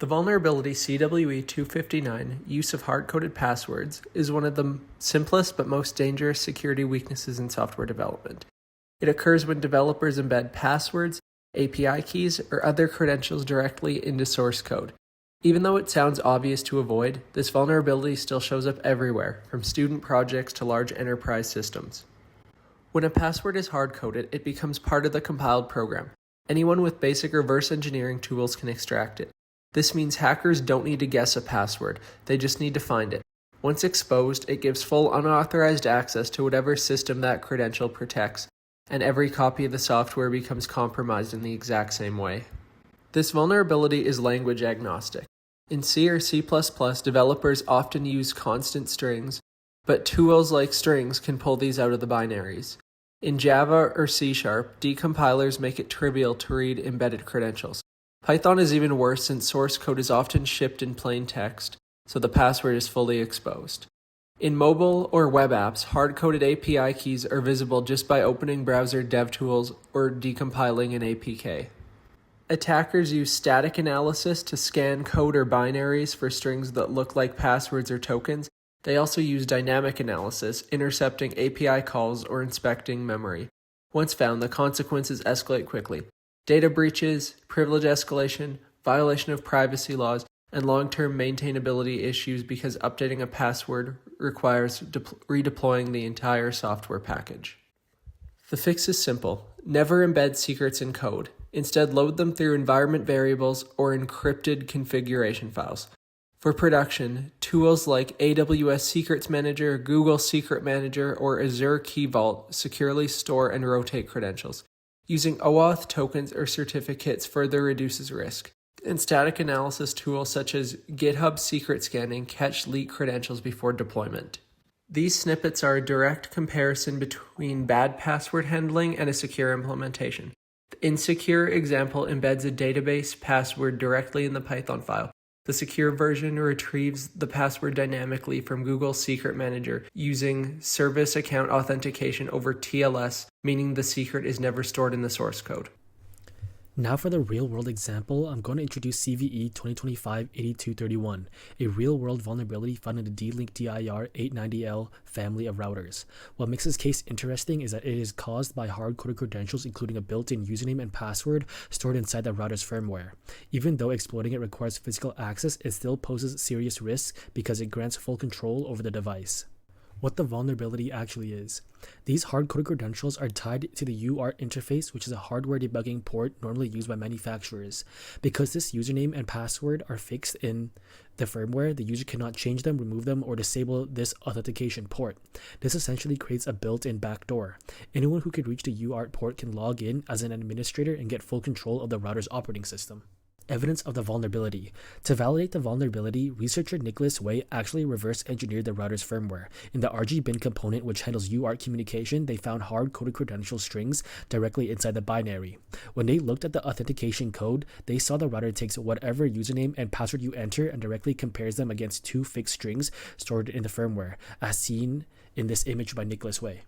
The vulnerability CWE-259, use of hard-coded passwords, is one of the simplest but most dangerous security weaknesses in software development. It occurs when developers embed passwords, API keys, or other credentials directly into source code. Even though it sounds obvious to avoid, this vulnerability still shows up everywhere, from student projects to large enterprise systems. When a password is hard-coded, it becomes part of the compiled program. Anyone with basic reverse engineering tools can extract it. This means hackers don't need to guess a password, they just need to find it. Once exposed, it gives full unauthorized access to whatever system that credential protects, and every copy of the software becomes compromised in the exact same way. This vulnerability is language agnostic. In C or C++, developers often use constant strings, but tools like strings can pull these out of the binaries. In Java or C#, decompilers make it trivial to read embedded credentials. Python is even worse since source code is often shipped in plain text, so the password is fully exposed. In mobile or web apps, hard-coded API keys are visible just by opening browser DevTools or decompiling an APK. Attackers use static analysis to scan code or binaries for strings that look like passwords or tokens. They also use dynamic analysis, intercepting API calls or inspecting memory. Once found, the consequences escalate quickly. Data breaches, privilege escalation, violation of privacy laws, and long-term maintainability issues because updating a password requires redeploying the entire software package. The fix is simple. Never embed secrets in code. Instead, load them through environment variables or encrypted configuration files. For production, tools like AWS Secrets Manager, Google Secret Manager, or Azure Key Vault securely store and rotate credentials. Using OAuth tokens or certificates further reduces risk. And static analysis tools such as GitHub Secret Scanning catch leaked credentials before deployment. These snippets are a direct comparison between bad password handling and a secure implementation. The insecure example embeds a database password directly in the Python file. The secure version retrieves the password dynamically from Google Secret Manager using service account authentication over TLS, meaning the secret is never stored in the source code. Now for the real-world example, I'm going to introduce CVE-259-8231, a real-world vulnerability found in the D-Link DIR-890L family of routers. What makes this case interesting is that it is caused by hard-coded credentials including a built-in username and password stored inside the router's firmware. Even though exploiting it requires physical access, it still poses serious risks because it grants full control over the device. What the vulnerability actually is. These hard-coded credentials are tied to the UART interface, which is a hardware debugging port normally used by manufacturers. Because this username and password are fixed in the firmware, the user cannot change them, remove them, or disable this authentication port. This essentially creates a built-in backdoor. Anyone who can reach the UART port can log in as an administrator and get full control of the router's operating system. Evidence of the vulnerability. To validate the vulnerability, researcher Nicholas Way actually reverse engineered the router's firmware. In the RGBin component, which handles UART communication, they found hard-coded credential strings directly inside the binary. When they looked at the authentication code, they saw the router takes whatever username and password you enter and directly compares them against two fixed strings stored in the firmware, as seen in this image by Nicholas Way.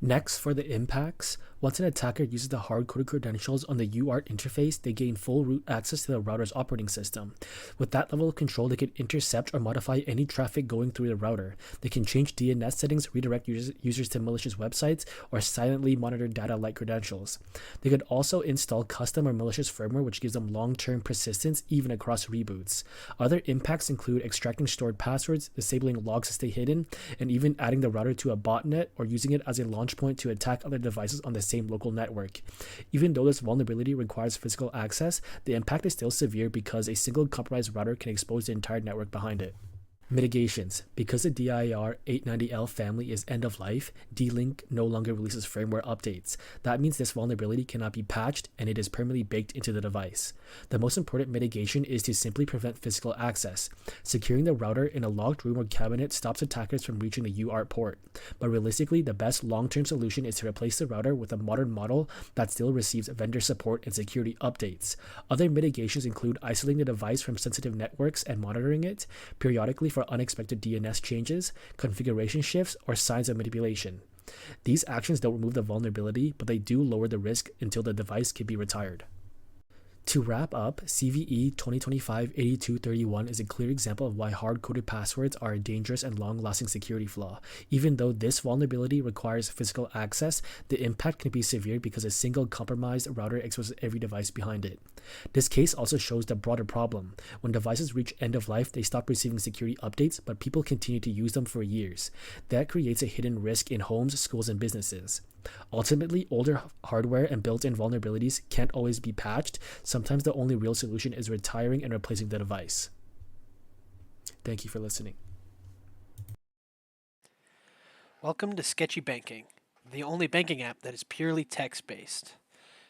Next, for the impacts, once an attacker uses the hard-coded credentials on the UART interface, they gain full root access to the router's operating system. With that level of control, they can intercept or modify any traffic going through the router. They can change DNS settings, redirect users to malicious websites, or silently monitor data like credentials. They could also install custom or malicious firmware, which gives them long-term persistence even across reboots. Other impacts include extracting stored passwords, disabling logs to stay hidden, and even adding the router to a botnet or using it as a launch point to attack other devices on the same local network. Even though this vulnerability requires physical access, the impact is still severe because a single compromised router can expose the entire network behind it. Mitigations. Because the DIR-890L family is end of life, D-Link no longer releases firmware updates. That means this vulnerability cannot be patched and it is permanently baked into the device. The most important mitigation is to simply prevent physical access. Securing the router in a locked room or cabinet stops attackers from reaching the UART port. But realistically, the best long-term solution is to replace the router with a modern model that still receives vendor support and security updates. Other mitigations include isolating the device from sensitive networks and monitoring it periodically for unexpected DNS changes, configuration shifts, or signs of manipulation. These actions don't remove the vulnerability, but they do lower the risk until the device can be retired. To wrap up, CVE 2025-8231 is a clear example of why hard-coded passwords are a dangerous and long-lasting security flaw. Even though this vulnerability requires physical access, the impact can be severe because a single compromised router exposes every device behind it. This case also shows the broader problem. When devices reach end of life, they stop receiving security updates, but people continue to use them for years. That creates a hidden risk in homes, schools, and businesses. Ultimately, older hardware and built-in vulnerabilities can't always be patched. Sometimes the only real solution is retiring and replacing the device. Thank you for listening. Welcome to Sketchy Banking, the only banking app that is purely text-based.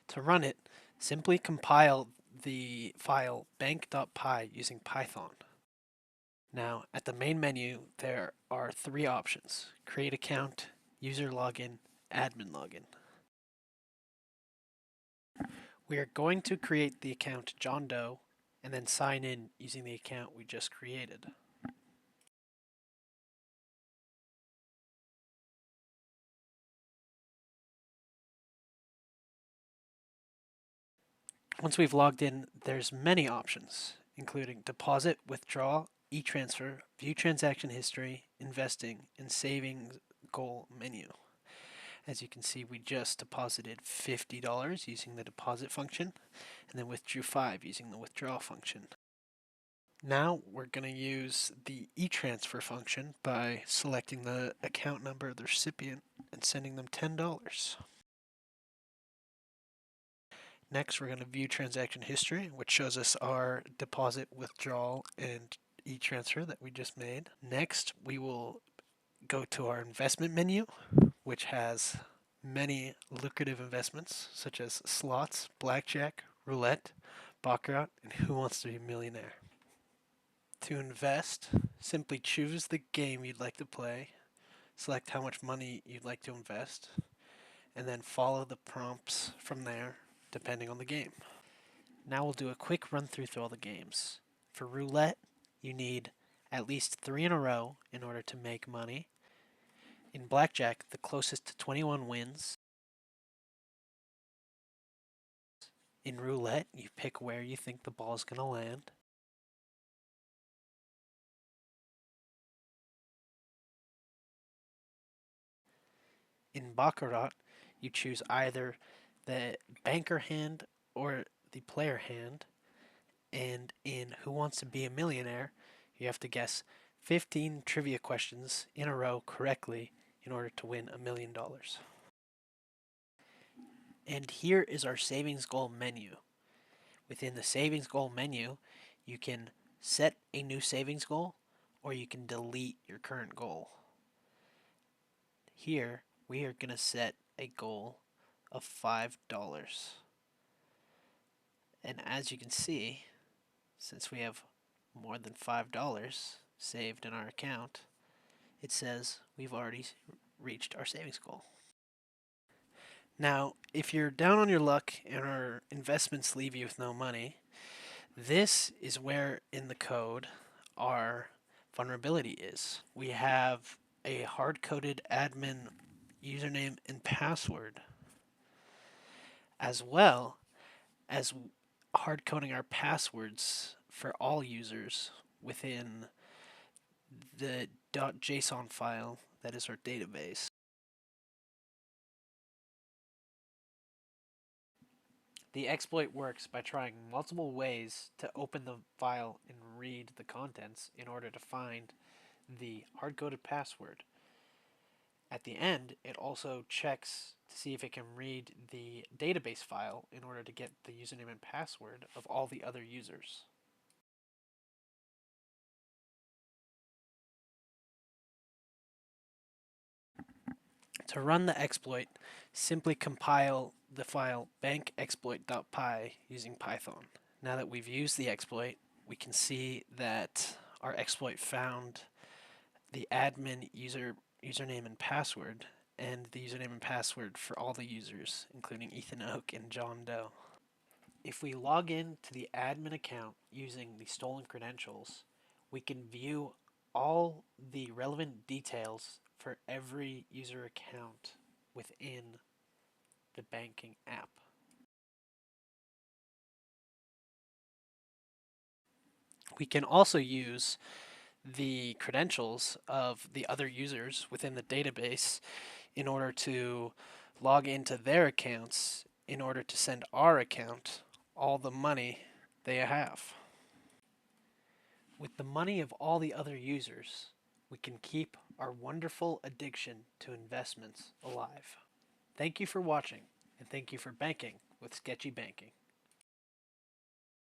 To run it, simply compile the file bank.py using Python. Now, at the main menu, there are three options: create account, user login, admin login. We are going to create the account John Doe and then sign in using the account we just created. Once we've logged in, there's many options, including deposit, withdraw, e-transfer, view transaction history, investing, and savings goal menu. As you can see, we just deposited $50 using the deposit function, and then withdrew $5 using the withdraw function. Now we're going to use the e-transfer function by selecting the account number of the recipient and sending them $10. Next, we're going to view transaction history, which shows us our deposit, withdrawal, and e-transfer that we just made. Next, we will go to our investment menu, which has many lucrative investments such as slots, blackjack, roulette, baccarat, and Who Wants to Be a Millionaire. To invest, simply choose the game you'd like to play, select how much money you'd like to invest, and then follow the prompts from there depending on the game. Now we'll do a quick run through all the games. For roulette, you need at least 3 in a row in order to make money. In blackjack, the closest to 21 wins. In roulette, you pick where you think the ball is going to land. In baccarat, you choose either the banker hand or the player hand. And in Who Wants to Be a Millionaire, you have to guess 15 trivia questions in a row correctly in order to win $1 million. And here is our savings goal menu. Within the savings goal menu, you can set a new savings goal or you can delete your current goal. Here, we are going to set a goal of $5. And as you can see, since we have more than $5 saved in our account, it says we've already reached our savings goal. Now, if you're down on your luck and our investments leave you with no money, this is where in the code our vulnerability is. We have a hard-coded admin username and password, as well as hard coding our passwords for all users within the .json file that is our database. The exploit works by trying multiple ways to open the file and read the contents in order to find the hard-coded password. At the end, it also checks to see if it can read the database file in order to get the username and password of all the other users. To run the exploit, simply compile the file bankexploit.py using Python. Now that we've used the exploit, we can see that our exploit found the admin username and password, and the username and password for all the users, including Ethan Oak and John Doe. If we log in to the admin account using the stolen credentials, we can view all the relevant details for every user account within the banking app. We can also use the credentials of the other users within the database in order to log into their accounts in order to send our account all the money they have. With the money of all the other users, we can keep our wonderful addiction to investments alive. Thank you for watching, and thank you for banking with Sketchy Banking.